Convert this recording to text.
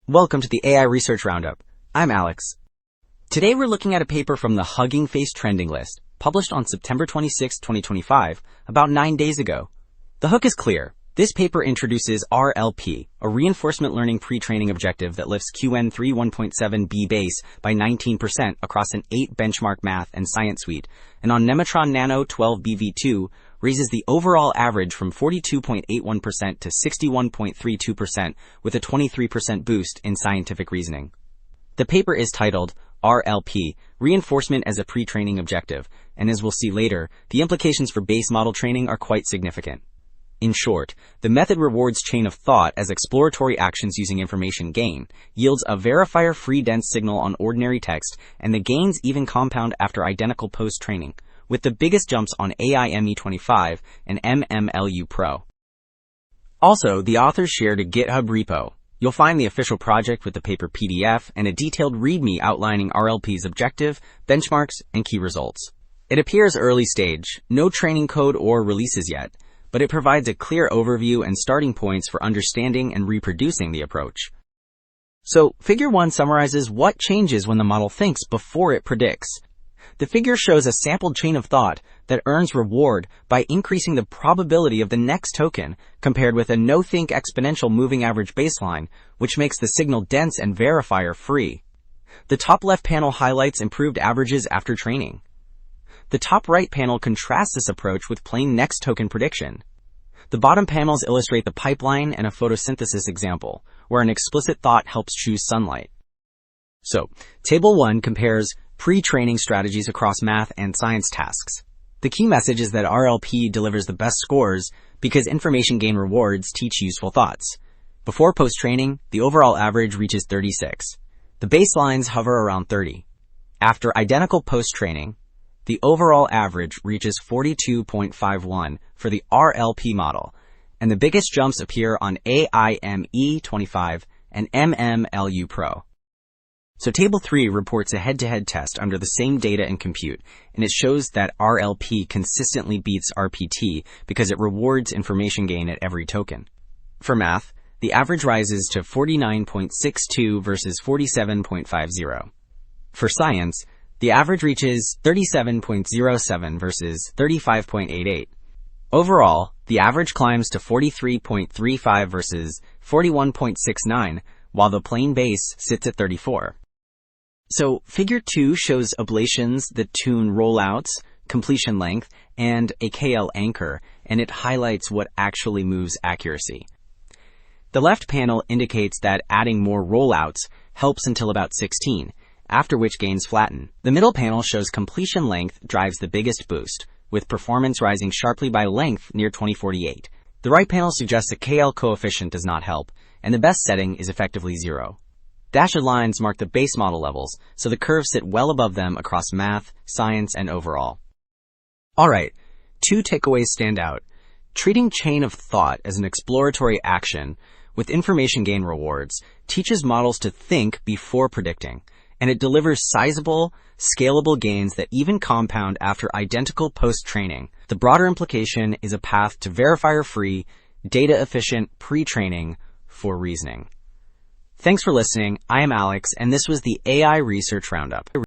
Welcome to the AI Research Roundup. I'm Alex. Today we're looking at a paper from the Hugging Face Trending List, published on September 26, 2025, about 9 days ago. The hook is clear. This paper introduces RLP, a reinforcement learning pre-training objective that lifts QN3 1.7b base by 19% across an 8 benchmark math and science suite, and on Nematron Nano 12BV2 raises the overall average from 42.81% to 61.32% with a 23% boost in scientific reasoning. The paper is titled RLP, Reinforcement as a Pre-Training Objective, and as we'll see later, the implications for base model training are quite significant. In short, the method rewards chain of thought as exploratory actions using information gain, yields a verifier-free dense signal on ordinary text, and the gains even compound after identical post-training, with the biggest jumps on AI ME25 and MMLU Pro. Also, the authors shared a GitHub repo. You'll find the official project with the paper PDF and a detailed README outlining RLP's objective, benchmarks, and key results. It appears early stage, no training code or releases yet, but it provides a clear overview and starting points for understanding and reproducing the approach. So, Figure 1 summarizes what changes when the model thinks before it predicts. The figure shows a sampled chain of thought that earns reward by increasing the probability of the next token compared with a no-think exponential moving average baseline, which makes the signal dense and verifier-free. The top left panel highlights improved averages after training. The top right panel contrasts this approach with plain next token prediction. The bottom panels illustrate the pipeline and a photosynthesis example, where an explicit thought helps choose sunlight. So, Table 1 compares pre-training strategies across math and science tasks. The key message is that RLP delivers the best scores because information gain rewards teach useful thoughts. Before post-training, the overall average reaches 36. The baselines hover around 30. After identical post-training, the overall average reaches 42.51 for the RLP model, and the biggest jumps appear on AI ME25 and MMLU Pro. So Table 3 reports a head-to-head test under the same data and compute, and it shows that RLP consistently beats RPT because it rewards information gain at every token. For math, the average rises to 49.62 versus 47.50. For science, the average reaches 37.07 versus 35.88. Overall, the average climbs to 43.35 versus 41.69, while the plain base sits at 34. So, Figure 2 shows ablations that tune rollouts, completion length, and a KL anchor, and it highlights what actually moves accuracy. The left panel indicates that adding more rollouts helps until about 16, after which gains flatten. The middle panel shows completion length drives the biggest boost, with performance rising sharply by length near 2048. The right panel suggests a KL coefficient does not help, and the best setting is effectively 0. Dashed lines mark the base model levels, so the curves sit well above them across math, science, and overall. Alright, 2 takeaways stand out. Treating chain of thought as an exploratory action with information gain rewards teaches models to think before predicting, and it delivers sizable, scalable gains that even compound after identical post-training. The broader implication is a path to verifier-free, data-efficient pre-training for reasoning. Thanks for listening. I am Alex, and this was the AI Research Roundup.